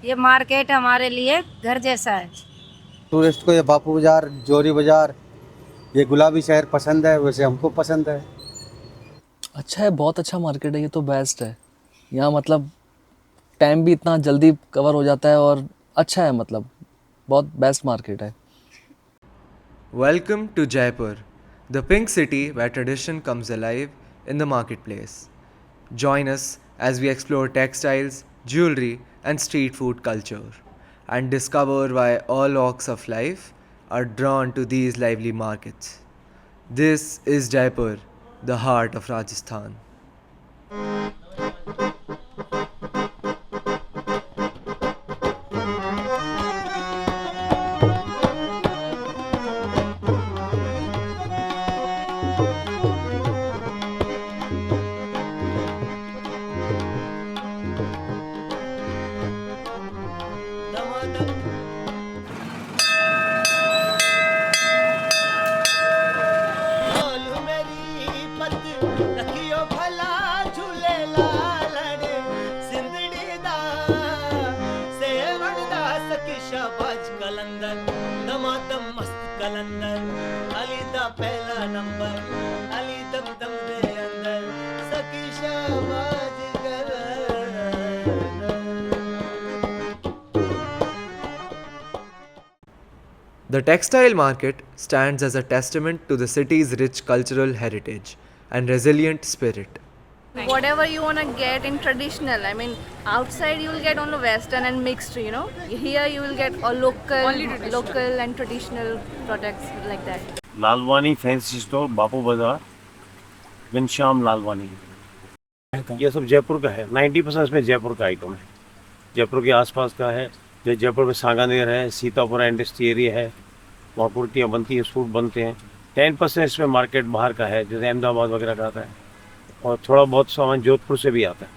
ये मार्केट हमारे लिए घर जैसा है। टूरिस्ट को ये बापू बाजार, जोरी बाजार, ये गुलाबी शहर पसंद है, वैसे हमको पसंद है। अच्छा है, बहुत अच्छा मार्केट है, ये तो बेस्ट है। यहाँ मतलब टाइम भी इतना जल्दी कवर हो जाता है और अच्छा है, मतलब बहुत बेस्ट मार्केट है। Welcome to Jaipur, the pink city where tradition comes alive in the marketplace. Join us as we explore textiles, jewelry, and street food culture and discover why all walks of life are drawn to these lively markets. This is Jaipur, the heart of Rajasthan. The textile market stands as a testament to the city's rich cultural heritage and resilient spirit. Whatever you want to get in traditional, I mean, outside you will get only western and mixed, you know. Here you will get all local and traditional products like that. Lalwani fancy store, Bapu Bazaar, Ghanshyam Lalwani. ये सब जयपुर का है। 90% इसमें जयपुर का item है, जयपुर के आसपास का है। जैसे जयपुर में सांगानेर है, सीतापुरा इंडस्ट्री एरिया है, वहाँ कुर्तियाँ बनती हैं, सूट बनते हैं। 10% इसमें मार्केट बाहर का है, जैसे अहमदाबाद वगैरह का आता है, और थोड़ा बहुत सामान जोधपुर से भी आता है।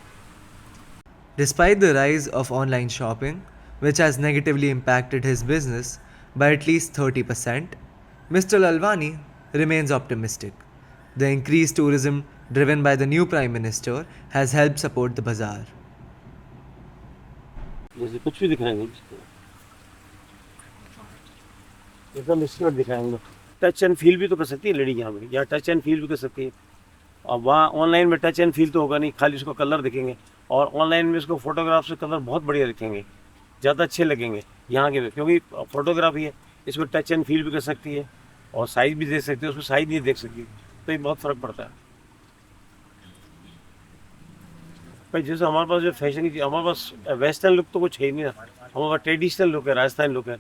Despite the rise of online shopping, which has negatively impacted his business by at least 30%, Mr. Lalwani remains optimistic. The increased tourism driven by the new Prime Minister has helped support the bazaar. जैसे कुछ भी दिखाएंगे, एकदम skirt दिखाएंगे। Touch and feel भी तो कर सकती है लड़ी यहाँ पे, यहाँ टच एंड फील भी कर सकती है। अब वहाँ ऑनलाइन में टच एंड फील तो होगा नहीं, खाली उसको कलर दिखेंगे, और ऑनलाइन में इसको फोटोग्राफ से कलर बहुत बढ़िया दिखेंगे, ज़्यादा अच्छे लगेंगे यहाँ के, क्योंकि फोटोग्राफी है, इसमें टच एंड फील भी कर सकती है और साइज भी देख सकती है, उसमें साइज नहीं देख सकती, तो ये बहुत फ़र्क पड़ता है। भाई जैसे हमारे पास जो फैशन की चीज़, हमारे पास वेस्टर्न लुक तो कुछ है ही नहीं ना, हमारे पास ट्रेडिशनल लुक है, राजस्थानी लुक है,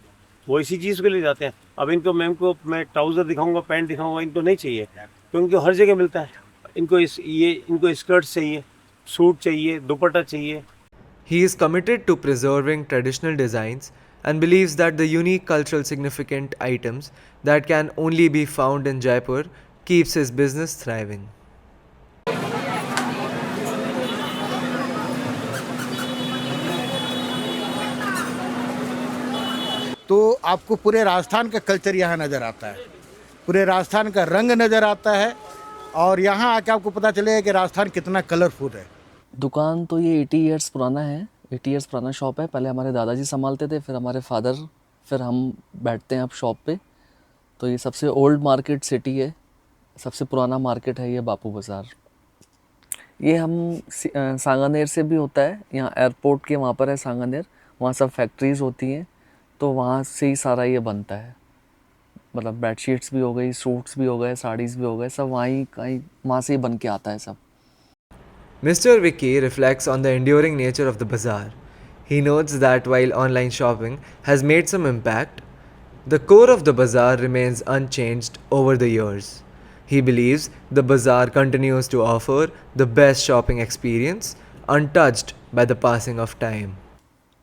वो इसी चीज़ को ले जाते हैं। अब इनको मैं ट्राउज़र दिखाऊंगा, पैंट दिखाऊंगा, इनको नहीं चाहिए, क्योंकि इनको हर जगह मिलता है। इनको स्कर्ट चाहिए, सूट चाहिए, दुपट्टा चाहिए। He is committed to preserving traditional designs and believes that the unique cultural significant items that can only be found in Jaipur keeps his business thriving. तो आपको पूरे राजस्थान का कल्चर यहाँ नज़र आता है, पूरे राजस्थान का रंग नज़र आता है, और यहाँ आके आपको पता चलेगा कि राजस्थान कितना कलरफुल है। दुकान तो ये 80 इयर्स पुराना है, 80 इयर्स पुराना शॉप है। पहले हमारे दादाजी संभालते थे, फिर हमारे फादर, फिर हम बैठते हैं अब शॉप पे। तो ये सबसे ओल्ड मार्केट सिटी है, सबसे पुराना मार्केट है ये बापू बाज़ार। ये हम सांगानेर से भी होता है, यहाँ एयरपोर्ट के वहाँ पर है सांगानेर, वहाँ सब फैक्ट्रीज़ होती हैं, तो वहाँ से ही सारा ये बनता है। मतलब बेडशीट्स भी हो गई, सूट्स भी हो गए, साड़ीज़ भी हो गए, सब वहाँ से ही बन के आता है सब। Mr. Vicky reflects on the enduring nature of the bazaar. He notes that while online shopping has made some impact, the core of the bazaar remains unchanged over the years. He believes the bazaar continues to offer the best shopping experience, untouched by the passing of time.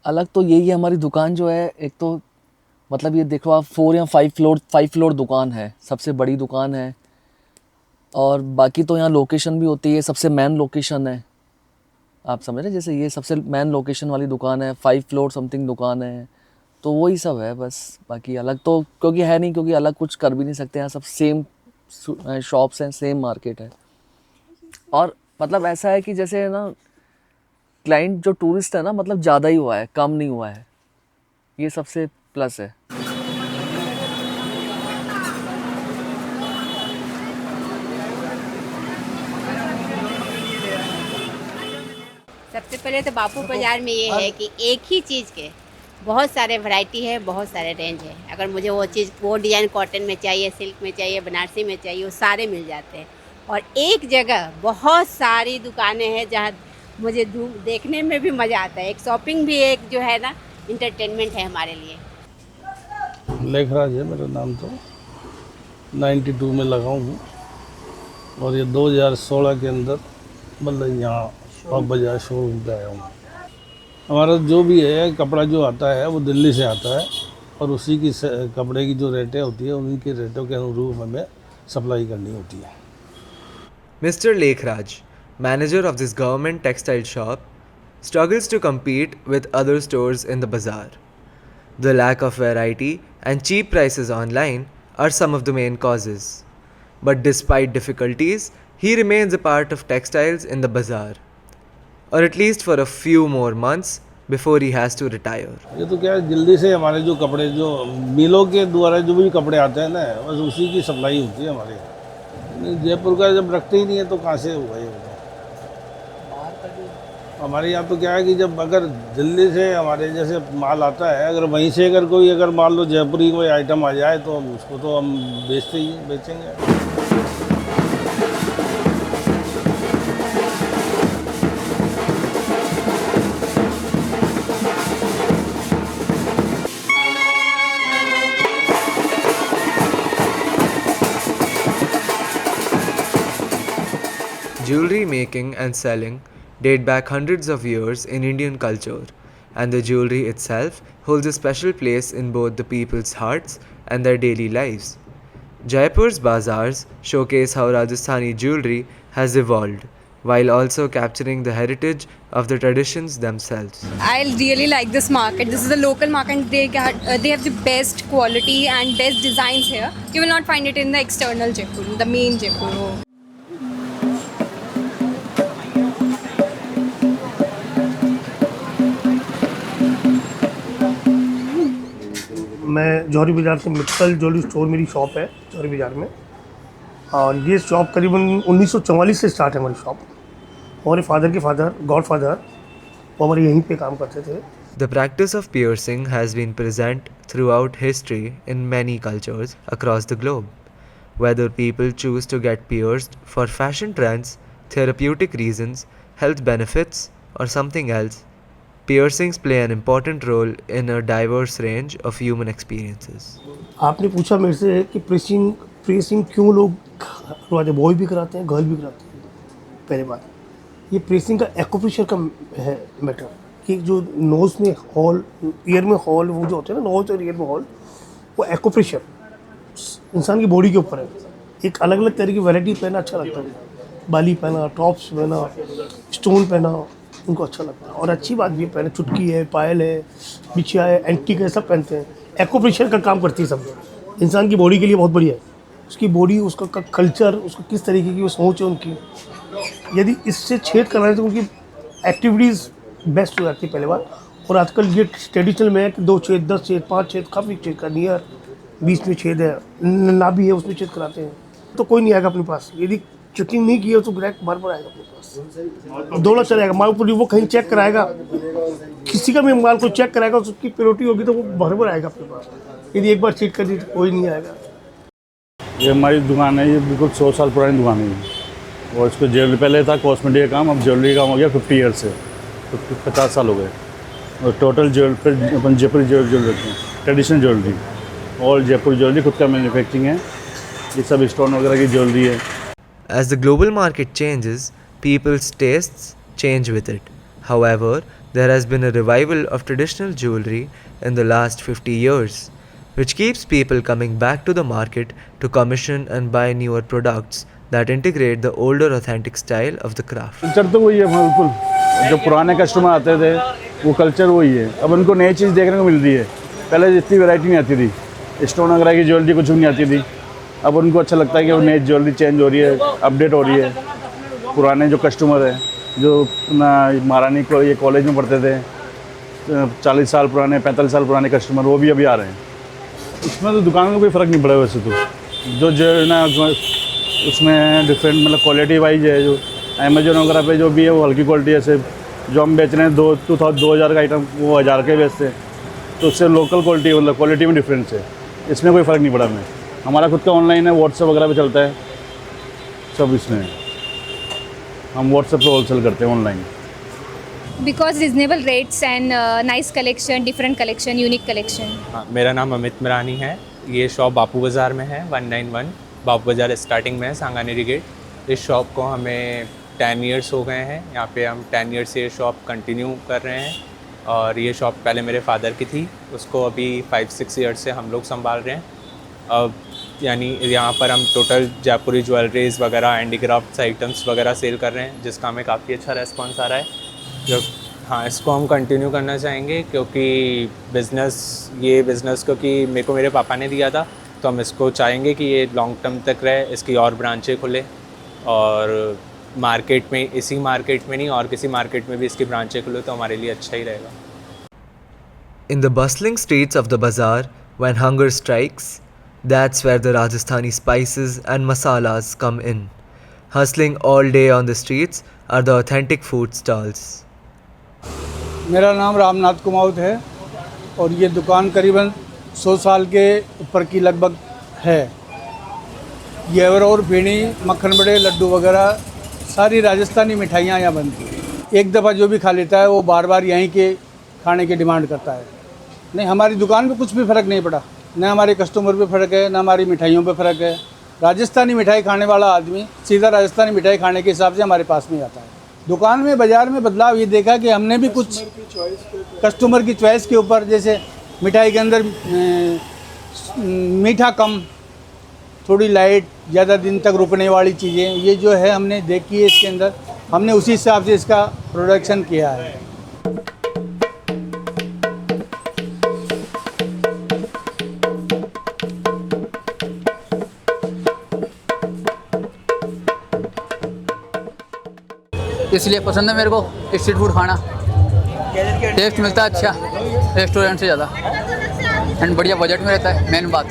अलग तो यही है हमारी दुकान जो है, एक तो मतलब ये देखो आप 4 या 5 फ्लोर दुकान है, सबसे बड़ी दुकान है। और बाकी तो यहाँ लोकेशन भी होती है, सबसे मेन लोकेशन है, आप समझ रहे हैं, जैसे ये सबसे मेन लोकेशन वाली दुकान है, 5 फ्लोर समथिंग दुकान है, तो वही सब है बस। बाकी अलग तो क्योंकि है नहीं, क्योंकि अलग कुछ कर भी नहीं सकते, यहाँ सब सेम शॉप्स हैं, सेम मार्केट है। और मतलब ऐसा है कि जैसे ना क्लाइंट जो टूरिस्ट है ना, मतलब ज़्यादा ही हुआ है, कम नहीं हुआ है, ये सबसे प्लस है। सबसे पहले तो बापू बाज़ार में ये है कि एक ही चीज़ के बहुत सारे वैरायटी है, बहुत सारे रेंज है। अगर मुझे वो चीज़, वो डिज़ाइन कॉटन में चाहिए, सिल्क में चाहिए, बनारसी में चाहिए, वो सारे मिल जाते हैं। और एक जगह बहुत सारी दुकानें हैं जहाँ मुझे देखने में भी मज़ा आता है। एक शॉपिंग भी एक जो है ना, इंटरटेनमेंट है हमारे लिए। लेखराज है मेरा नाम, तो 92 में लगा हूँ और ये 2016 के अंदर मतलब यहाँ बापू बाज़ार शोरूम पे आया हूँ। हमारा जो भी है कपड़ा जो आता है वो दिल्ली से आता है और उसी की कपड़े की जो रेटें होती है उनके रेटों के अनुरूप हमें सप्लाई करनी होती है। Mr. Lekhraj, manager of this government textile shop, struggles to compete with other stores in the bazaar. The lack of variety and cheap prices online are some of the main causes. But despite difficulties, he remains a part of textiles in the bazaar, or at least for a few more months before he has to retire. ये तो क्या है, दिल्ली से हमारे जो कपड़े जो मिलों के द्वारा जो भी कपड़े आते हैं ना, बस उसी की सप्लाई होती है हमारे। जयपुर का जब रखते ही नहीं है तो कहाँ से होगा ये? हमारे यहाँ तो क्या है कि जब अगर दिल्ली से हमारे जैसे माल आता है, अगर वहीं से अगर कोई अगर मान लो जयपुरी कोई आइटम आ जाए तो उसको तो हम बेचेंगे। Jewelry making and selling date back hundreds of years in Indian culture, and the jewelry itself holds a special place in both the people's hearts and their daily lives. Jaipur's bazaars showcase how Rajasthani jewelry has evolved, while also capturing the heritage of the traditions themselves. I really like this market. This is a local market. They have the best quality and best designs here. You will not find it in the external Jaipur, the main Jaipur. मैं जौहरी बाज़ार से Mittal jewellery store मेरी shop है जौहरी बाज़ार में, और ये shop करीबन 1944 से स्टार्ट है हमारी शॉप। हमारे फादर के फादर, गॉड फादर, वो हमारे यहीं पे काम करते थे। The practice of piercing has been present throughout history in many cultures across the globe. Whether people choose to get pierced for fashion trends, therapeutic reasons, health benefits, or something else, piercings play an important role in a diverse range of human experiences. आपने पूछा मेरे से कि pressing क्यों लोग करवाते हैं, boy भी कराते हैं, गर्ल भी कराते हैं। पहले बात, ये प्रेसिंग का एक्यूप्रेशर का है मैटर, कि जो नोज़ में हॉल, ईयर में हॉल, वो जो होते हैं ना नोज़ और ईयर में हॉल, वो एक्यूप्रेशर इंसान की बॉडी के ऊपर है। एक अलग अलग तरह की वैरायटी पहना अच्छा लगता है, बाली पहना, टॉप्स पहना, स्टोन पहना, उनको अच्छा लगता है। और अच्छी बात भी पहने, चुटकी है, पायल है, बिछिया है, एंटीक है, सब पहनते हैं। एक्यूप्रेशर का काम करती है सब, इंसान की बॉडी के लिए बहुत बढ़िया है। उसकी बॉडी, उसका कल्चर, उसको किस तरीके की वो सोच है उनकी, यदि इससे छेद कराने तो उनकी एक्टिविटीज़ बेस्ट हो जाती है पहले बार। और आजकल ये ट्रेडिशनल में है कि 2 छेद, 10 छेद, 5 छेद, काफ़ी छेद का, नियर 20 में छेद है, नाभि है उसमें छेद कराते हैं, तो कोई नहीं आएगा अपने पास। यदि चेकिंग नहीं की है तो ग्राहक बार बार आएगा अपने पास, दौड़ा चलेगा। माल पूरी वो कहीं चेक कराएगा, किसी का भी माल को चेक कराएगा, उसकी प्योरिटी होगी तो वो बार बार आएगा अपने पास। यदि एक बार चेक कर दी तो कोई नहीं आएगा। ये हमारी दुकान है, ये बिल्कुल 100 साल पुरानी दुकान है और इसको ज्वेलरी पहले था कॉस्मेटिक का काम, अब ज्वेलरी का काम हो गया 50 ईयर से, 50 साल हो गए। और टोटल ज्वेलरी अपन जयपुरी ज्वेलरी रखते हैं, ट्रेडिशनल ज्वेलरी और जयपुर ज्वेलरी खुद का मैन्युफैक्चरिंग है, ये सब स्टोन वगैरह की ज्वेलरी है। As the global market changes, people's tastes change with it. However, there has been a revival of traditional jewelry in the last 50 years, which keeps people coming back to the market to commission and buy newer products that integrate the older authentic style of the craft. Culture तो वही है बिल्कुल, जो पुराने customer आते थे वो culture वही है। अब उनको नई चीज़ देखने को मिल रही है, पहले जितनी वैरायटी नहीं आती थी, स्टोन वगैरह की ज्वेलरी कुछ भी नहीं आती थी। अब उनको अच्छा लगता है कि वो नई ज्वेलरी चेंज हो रही है, अपडेट हो रही है। पुराने जो कस्टमर हैं जो अपना महारानी को ये कॉलेज में पढ़ते थे, 40 साल पुराने 45 साल पुराने कस्टमर वो भी अभी आ रहे हैं। इसमें तो दुकान में कोई फ़र्क नहीं पड़ा वैसे तो, जो है ना उसमें डिफरेंट मतलब क्वालिटी वाइज है। जो अमेजोन वगैरह पे जो भी है वो हल्की क्वालिटी है। ऐसे जो हम बेच रहे हैं 2000 का आइटम वो 1000 के बेचते हैं, तो उससे लोकल क्वालिटी मतलब क्वालिटी में डिफरेंस है। इसमें कोई फ़र्क नहीं पड़ा हमें। हमारा खुद का ऑनलाइन है, व्हाट्सएप वगैरह पे चलता है सब। इसमें हम व्हाट्सएप पे होलसेल करते हैं online. Because reasonable rates and nice collection, different collection, unique collection. हाँ, मेरा नाम अमित मिरानी है। ये शॉप बापू बाज़ार में है, 191 बापू बाज़ार स्टार्टिंग में है, सांगानेरी गेट। इस शॉप को हमें 10 इयर्स हो गए हैं। यहाँ पे हम 10 ईयर्स से ये शॉप कंटिन्यू कर रहे हैं। और ये शॉप पहले मेरे फादर की थी, उसको अभी 5-6 ईयर्स से हम लोग संभाल रहे हैं। अब यानी यहाँ पर हम टोटल जयपुरी ज्वेलरीज वगैरह, हैंडीक्राफ्ट्स आइटम्स वगैरह सेल कर रहे हैं, जिसका हमें काफ़ी अच्छा रेस्पॉन्स आ रहा है। जो हाँ, इसको हम कंटिन्यू करना चाहेंगे क्योंकि ये बिज़नेस क्योंकि मेरे को मेरे पापा ने दिया था, तो हम इसको चाहेंगे कि ये लॉन्ग टर्म तक रहे, इसकी और ब्रांचें खुले और मार्केट में, इसी मार्केट में नहीं और किसी मार्केट में भी इसकी ब्रांचें खुले तो हमारे लिए अच्छा ही रहेगा। In the bustling streets of the bazaar, when hunger strikes, that's where the Rajasthani spices and masalas come in. Hustling all day on the streets are the authentic food stalls. मेरा नाम रामनाथ कुमावत है और ये दुकान करीबन 100 साल के ऊपर की लगभग है। घेवर और फेणी, मक्खन बड़े, लड्डू वगैरह सारी राजस्थानी मिठाइयाँ यहाँ बनती हैं। एक दफ़ा जो भी खा लेता है वो बार बार यहीं के खाने की डिमांड करता है। नहीं, हमारी दुकान पे कुछ भी फ़र्क नहीं पड़ा, न हमारे कस्टमर पे फ़र्क है, न हमारी मिठाइयों पे फ़र्क है। राजस्थानी मिठाई खाने वाला आदमी सीधा राजस्थानी मिठाई खाने के हिसाब से हमारे पास में आता है। दुकान में, बाज़ार में बदलाव ये देखा कि हमने भी कुछ कस्टमर की चॉइस के ऊपर, जैसे मिठाई के अंदर मीठा कम, थोड़ी लाइट, ज़्यादा दिन तक रुकने वाली चीज़ें, ये जो है हमने देखी है इसके अंदर, हमने उसी हिसाब से इसका प्रोडक्शन किया है। इसलिए पसंद है मेरे को स्ट्रीट फूड खाना। टेस्ट मिलता है अच्छा रेस्टोरेंट से ज़्यादा, एंड बढ़िया बजट में रहता है, मेन बात।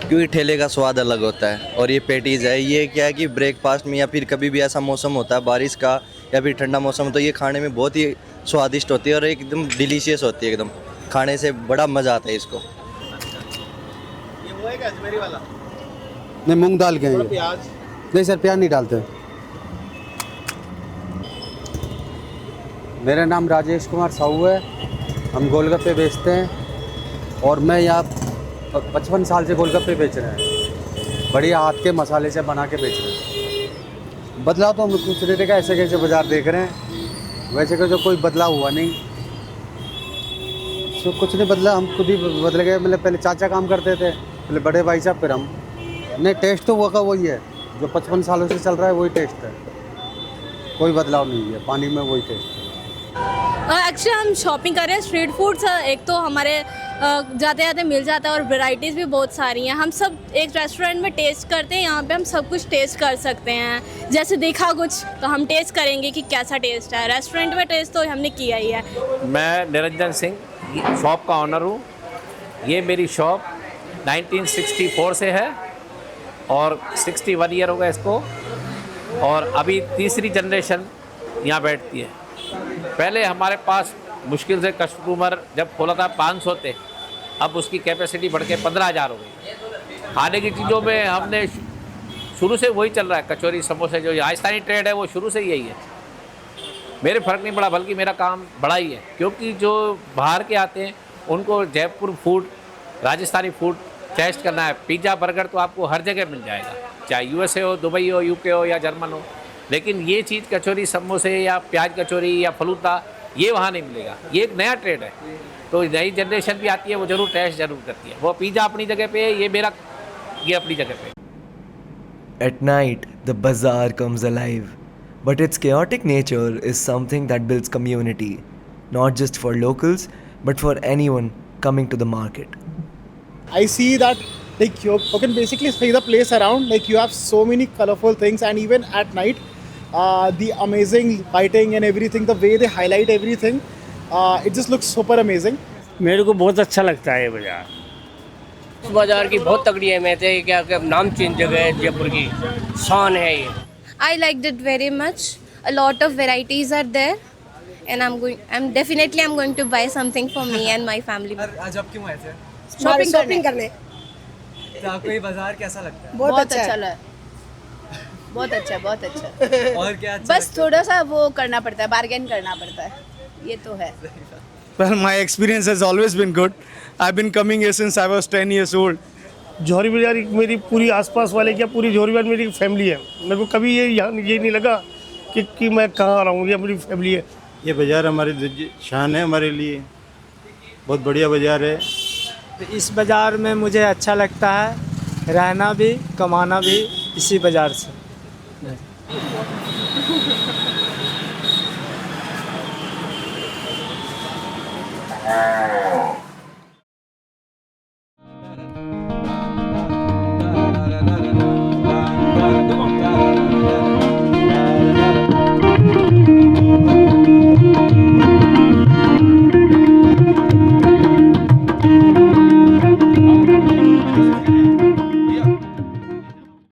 क्योंकि ठेले का स्वाद अलग होता है। और ये पेटीज़ है, ये क्या है कि ब्रेकफास्ट में या फिर कभी भी ऐसा मौसम होता है बारिश का या फिर ठंडा मौसम, तो ये खाने में बहुत ही स्वादिष्ट होती है और एकदम डिलीशियस होती है। एकदम खाने से बड़ा मज़ा आता है इसको। ये वो है क्या अजमेरी वाला? नहीं, मूंग दाल के हैं ये। प्याज नहीं सर, प्याज नहीं डालते। मेरा नाम राजेश कुमार साहू है, हम गोलगप्पे बेचते हैं और मैं यहाँ 55 साल से गोलगप्पे बेच रहे हैं। बढ़िया हाथ के मसाले से बना के बेच रहे हैं। बदलाव तो हम कुछ नहीं देखा, ऐसे कैसे बाज़ार देख रहे हैं, वैसे का जो कोई बदलाव हुआ नहीं, तो कुछ नहीं बदला। हम खुद ही बदल गए। मतलब पहले चाचा काम करते थे, पहले बड़े भाई साहब, फिर हम। नहीं, टेस्ट तो वो का वही है जो 55 सालों से चल रहा है, वही टेस्ट है, कोई बदलाव नहीं है। पानी में वही टेस्ट है। एक्चुअली हम शॉपिंग कर रहे हैं स्ट्रीट फूड। एक तो हमारे जाते जाते मिल जाता है और वैरायटीज़ भी बहुत सारी हैं। हम सब एक रेस्टोरेंट में टेस्ट करते हैं, यहाँ पे हम सब कुछ टेस्ट कर सकते हैं। जैसे देखा कुछ तो हम टेस्ट करेंगे कि कैसा टेस्ट है। रेस्टोरेंट में टेस्ट तो हमने किया ही है। मैं निरंजन सिंह शॉप का ऑनर हूँ। ये मेरी शॉप 1964 से है और 61 ईयर हो गया इसको, और अभी तीसरी जनरेशन यहाँ बैठती है। पहले हमारे पास मुश्किल से कस्टमर जब खोला था 500 थे, अब उसकी कैपेसिटी बढ़ के 15,000 हो गई। खाने की चीज़ों में हमने शुरू से वही चल रहा है, कचौरी समोसे। जो राजस्थानी ट्रेड है वो शुरू से यही है। मेरे फ़र्क नहीं पड़ा, बल्कि मेरा काम बड़ा ही है, क्योंकि जो बाहर के आते हैं उनको Jaipur food, Rajasthani food test करना है। पिज़्ज़ा बर्गर तो आपको हर जगह मिल जाएगा, चाहे USA हो, दुबई हो, UK हो या जर्मन हो, लेकिन ये चीज़ कचौरी समोसे या प्याज कचौरी या फलूदा ये वहाँ नहीं मिलेगा। ये एक नया ट्रेड है, तो नई जनरेशन भी आती है, वो ज़रूर टेस्ट ज़रूर करती है। वो पिज़्ज़ा अपनी जगह पे है, ये अपनी जगह पे। At night, the bazaar comes alive, but its chaotic nature is something that builds community, not just for locals, but for anyone coming to the market. I see that like you can basically see the place around, like you have so many colorful things, and even at night the amazing lighting and everything, the way they highlight everything, it just looks super amazing. मेरे को बहुत अच्छा लगता है ये बाज़ार। बाज़ार की बहुत तगड़ी अहमियत है, क्या क्या नामचीन जगह है, जयपुर की शान है ये। I liked it very much. A lot of varieties are there, and I'm going to buy something for me and my family. आज आप क्यों आए थे? शॉपिंग करने। तो आपको ये बाजार कैसा लगता है? बहुत अच्छा लगा। बहुत अच्छा। और क्या अच्छा बस थोड़ा सा वो करना पड़ता है, बार्गेन करना पड़ता है, ये तो है। Well, my experience has always been good. I've been coming here since I was 10 years old. जौहरी बाज़ार मेरी पूरी आसपास वाले क्या पूरी जौहरी बाज़ार मेरी फैमिली है। मेरे को कभी ये नहीं लगा कि मैं कहाँ आ रहा हूँ, ये मेरी फैमिली है। ये बाज़ार हमारी शान है, हमारे लिए बहुत बढ़िया बाज़ार है। इस बाज़ार में मुझे अच्छा लगता है रहना भी, कमाना भी इसी बाज़ार से।